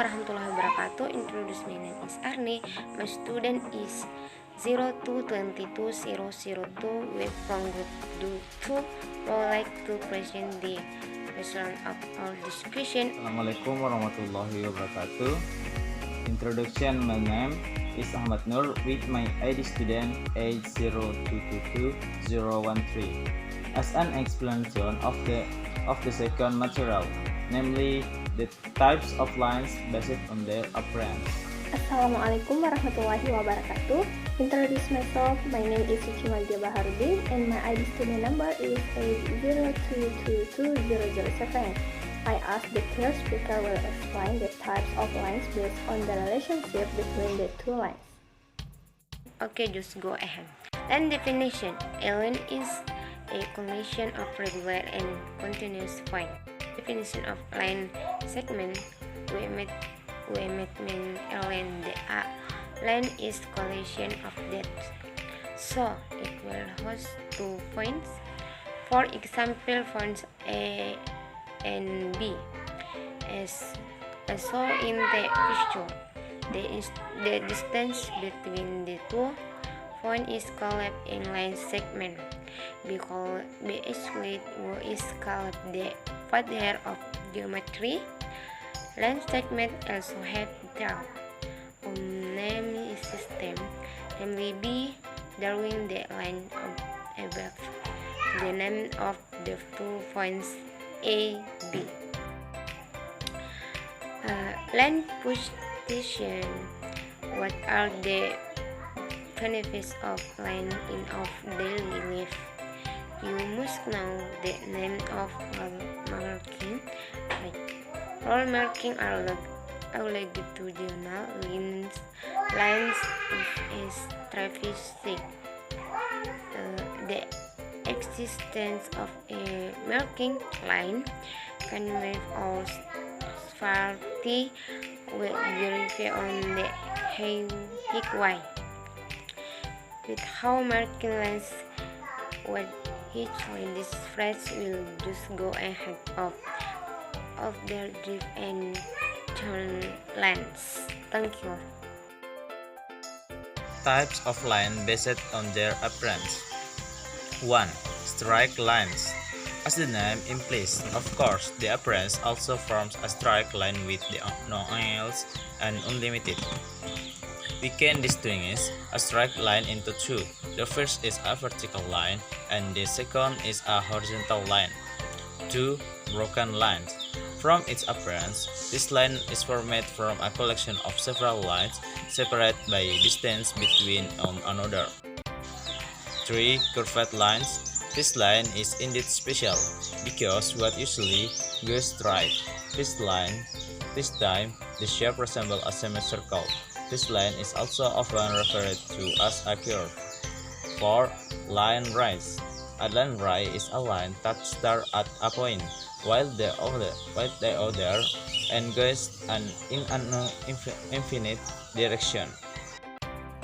warahmatullahi wabarakatuh. Introduce my name is Arni. My student is 02220002 with from group 2. Would like to present the result of our discussion. Assalamualaikum warahmatullahi wabarakatuh. Introduction, my name is Ahmad Nur with my ID student age 0222013 as an explanation of the second material, namely the types of lines based on their appearance. Assalamualaikum warahmatullahi wabarakatuh. Introduce myself. My name is Suci Baharuddin and my ID student number is 802220007. I ask the clear speaker will explain the types of lines based on the relationship between the two lines. Okay, just go ahead. Line definition. A line is a collision of regular and continuous point. Definition of line segment. We mean a line. The line is collision of depth, so it will host 2 points. For example, points A and B, as shown in the picture. The distance between the 2 points is called a line segment, because basically is called the father of geometry. Line segment also have draw naming system, namely B, drawing the line above the name of the 2 points A, B. Line position. What are the benefits of line in of daily life? You must know the name of marking. All marking are longitudinal lines is traffic. The existence of a marking line can move or faulty will verify on the highway. With how marking lines with each line, this phrase will just go ahead of their drift and turn lines. Thank you. Types of line based on their appearance. 1. Straight lines. As the name implies, of course, the appearance also forms a straight line with no angles and unlimited. We can distinguish a straight line into two. The first is a vertical line and the second is a horizontal line. 2. Broken lines. From its appearance, this line is formed from a collection of several lines separated by distance between another. 3. Curved lines. This line is indeed special because what usually goes straight. This time, the shape resembles a semicircle. This line is also often referred to as a curve. 4. Line rise. A line rise is a line that starts at a point, while the other and goes in an infinite direction.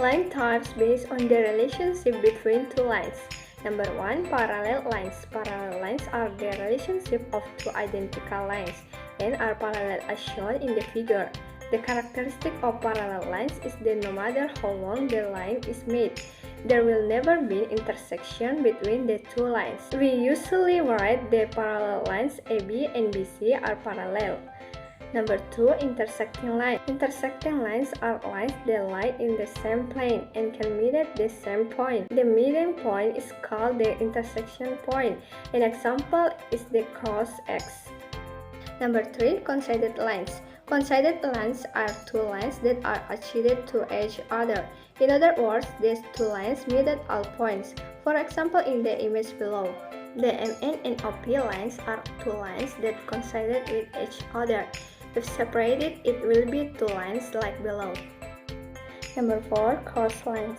Line types based on the relationship between two lines. Number 1. Parallel lines. Parallel lines are the relationship of two identical lines and are parallel as shown in the figure. The characteristic of parallel lines is that no matter how long the line is made, there will never be intersection between the two lines. We usually write the parallel lines AB and BC are parallel. Number 2. Intersecting lines. Intersecting lines are lines that lie in the same plane and can meet at the same point. The meeting point is called the intersection point. An example is the cross X. Number 3. Coincident lines. Coincident lines are two lines that are adjacent to each other. In other words, these two lines meet at all points. For example, in the image below, the MN and OP lines are two lines that coincide with each other. If separated, it will be two lines like below. Number 4. Cross lines.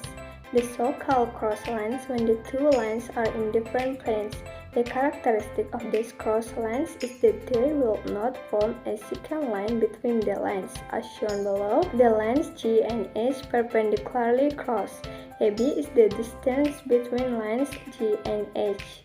The so-called cross lines when the two lines are in different planes. The characteristic of these cross lines is that they will not form a second line between the lines. As shown below, the lines G and H perpendicularly cross. AB is the distance between lines G and H.